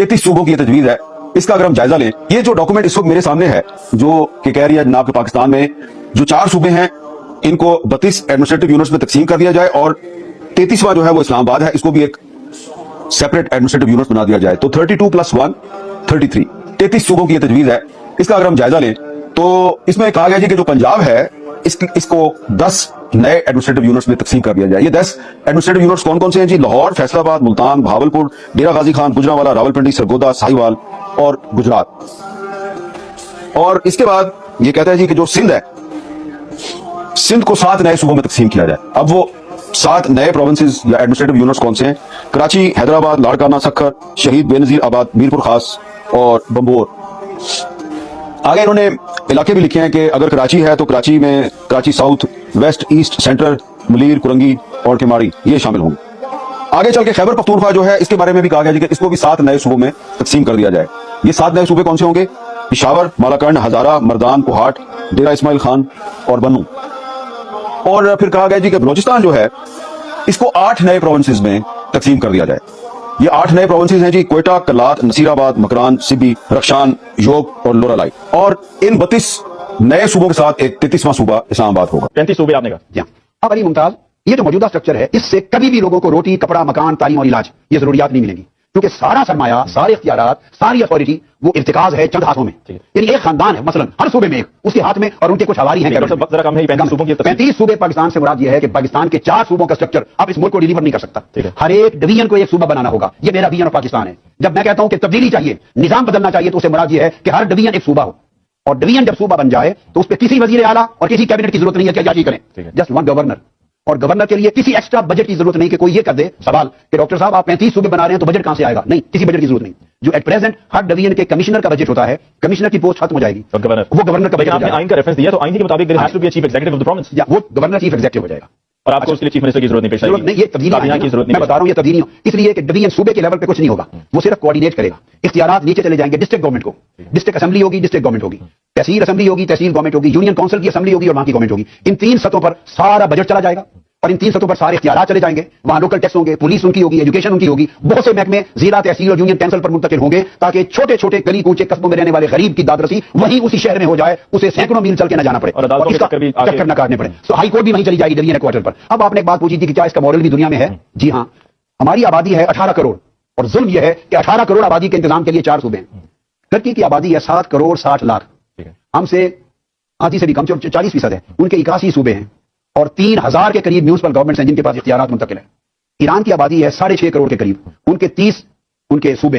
33 सूबों की ये तजवीज है। इसका अगर हम जायजा लें, ये जो डॉक्यूमेंट इस वक्त मेरे सामने है, जो कि कह रही है जनाब के पाकिस्तान में जो 4 सूबे हैं इनको 32 एडमिनिस्ट्रेटिव यूनिट्स में तकसीम कर दिया जाए और 33वां जो है वो इस्लामाबाद है, इसको भी एक सेपरेट एडमिनिस्ट्रेटिव यूनिट बना दिया जाए। तो 32 + 1 33, 33 सूबों की ये तजवीज है। इसका अगर हम जायजा लें तो इसमें कहा गया जी कि जो पंजाब है इसको 10 नए एडमिनिस्ट्रेटिव यूनिट्स में तकसीम कर दिया जाए। ये 10 एडमिनिस्ट्रेटिव यूनिट्स कौन कौन से हैं जी? लाहौर, फैसलाबाद, मुल्तान, भावलपुर, डेरा गाजी खान, गुजरांवाला, रावलपिंडी, सरगोदा, साहिवाल और गुजरात। और इसके बाद ये कहता है जी कि जो सिंध है, सिंध को 7 नए सूबों में तकसीम किया जाए। अब वो 7 नए प्रोविंसेस या एडमिनिस्ट्रेटिव यूनिट्स कौन से हैं? कराची, हैदराबाद, लाड़काना, सक्खर, शहीद बेनजीर आबाद, मीरपुर खास और बम्बोर। आगे इन्होंने इलाके भी लिखे हैं कि अगर कराची है तो कराची में Karachi south, west, east, central, Malir, Korangi और केमाड़ी ये शामिल होंगे। आगे चल के खैबर पख्तूनख्वा जो है इसके बारे में भी कहा गया कि इसको भी 7 नए सूबों में तकसीम कर दिया जाए। ये 7 नए सूबे कौन से होंगे? पिशावर, मालाकंड, हजारा, मर्दान, कोहाट, डेरा इस्माइल खान और बन्नू। और फिर कहा गया जी कि बलोचिस्तान जो है इसको 8 नए प्रोविंसेस में तकसीम कर दिया जाए। ये 8 नए प्रोविंसेस हैं जी, क्वेटा, कलात, नसीराबाद, मकरान, सिबी, रक्षान, योब और लोरालाई। और इन 32 नए सूबों के साथ एक 33वां सूबा इस्लामाबाद होगा। 35 सूबे आपने कहा। अब अली मुमताज, ये जो मौजूदा स्ट्रक्चर है इससे कभी भी लोगों को रोटी, कपड़ा, मकान, तालीम और इलाज ये जरूरियात नहीं मिलेंगी, क्योंकि सारा सरमाया, सारे इख्तियारात, सारी अथॉरिटी वो इर्तिकाज है चंद हाथों में। यानी एक खानदान है, मसलन हर सूबे में एक, उसके हाथ में और उनके कुछ हवारी हैं। 35 सूबे पाकिस्तान से मुराद यह है कि पाकिस्तान के 4 सूबों का स्ट्रक्चर अब इस मुल्क को डिलीवर नहीं कर सकता। हर एक डिवीजन को एक सूबा बनाना होगा। ये मेरा डिवीजन ऑफ पाकिस्तान है। जब मैं कहता हूं कि तब्दीली चाहिए, निजाम बदलना चाहिए, तो उससे मुराद यह है कि हर डिवीजन एक सूबा हो। और डिवीजन जब सूबा बन जाए तो उस पर किसी वजीर आला और किसी कैबिनेट की जरूरत नहीं है कि जारी करें, जस्ट वन गवर्नर। और गवर्नर के लिए किसी एक्स्ट्रा बजट की जरूरत नहीं कि कोई ये कर दे सवाल कि डॉक्टर साहब आप 35 सूबे बना रहे हैं तो बजट कहां से आएगा। नहीं, किसी बजट की जरूरत नहीं। जो एट प्रेजेंट हर डिवीजन के कमिश्नर का बजट होता है, कमिश्नर की पोस्ट खत्म हो जाएगी, वो गवर्नर का बजट। आपने आइन का रेफरेंस दिया, तो आइन के मुताबिक there has to be a chief executive of the province, या वो गवर्नर चीफ एग्जीक्यूटिव हो जाएगा। और आपको उसके लिए चीफ मिनिस्टर की जरूरत नहीं पेश आएगी। नहीं, ये तब्दीली की जरूरत नहीं। मैं बता रहा हूं ये तब्दीली इसलिए कि डिवीजन सूबे के लेवल पे कुछ नहीं होगा, वो सिर्फ कोऑर्डिनेट करेगा। इख्तियारात नीचे चले जाएंगे डिस्ट्रिक्ट गवर्नमेंट को। डिस्ट्रिक्ट असेंबली होगी, डिस्ट्रिक्ट गवर्नमेंट होगी, तहसील असेंबली होगी, तहसील गवर्नमेंट होगी, यूनियन काउंसिल की असेंबली होगी और वहां की गवर्नमेंट होगी। इन 3 सतहों पर सारा बजट चला जाएगा और इन 3 सतहों पर सारे इख्तियारात चले जाएंगे। वहां लोकल टैक्स होंगे, पुलिस उनकी होगी, एजुकेशन उनकी होगी, बहुत से महकमे जिला, तहसील और यूनियन काउंसिल पर मुंतकिल होंगे, ताकि छोटे छोटे गली कूचे कस्बों में रहने वाले गरीब की दादरसी वहीं उसी शहर में हो जाए, उसे सैकड़ों मील चल के न जाना पड़े और इसका चक्कर न काटने पड़े। तो हाई कोर्ट भी वहीं चली जाएगी डिवीजन हेडक्वार्टर पर। अब आपने एक बात पूछी थी कि क्या इसका मॉडल भी दुनिया में है? जी हां, हमारी आबादी है 18 करोड़ और जुल्म यह है कि 18 करोड़ आबादी के इंतजाम के लिए 4 सूबे हैं। टर्की की आबादी है 7 करोड़ 60 लाख, हमसे आधी से भी कम, 40% है। उनके 81 सूबे हैं और 3000 के करीब म्यूनिसिपल गवर्नमेंट्स हैं जिनके पास इख्तियारात मुंतकिल है। ईरान की आबादी है 6.5 करोड़ के करीब, उनके 30 उनके सूबे हैं।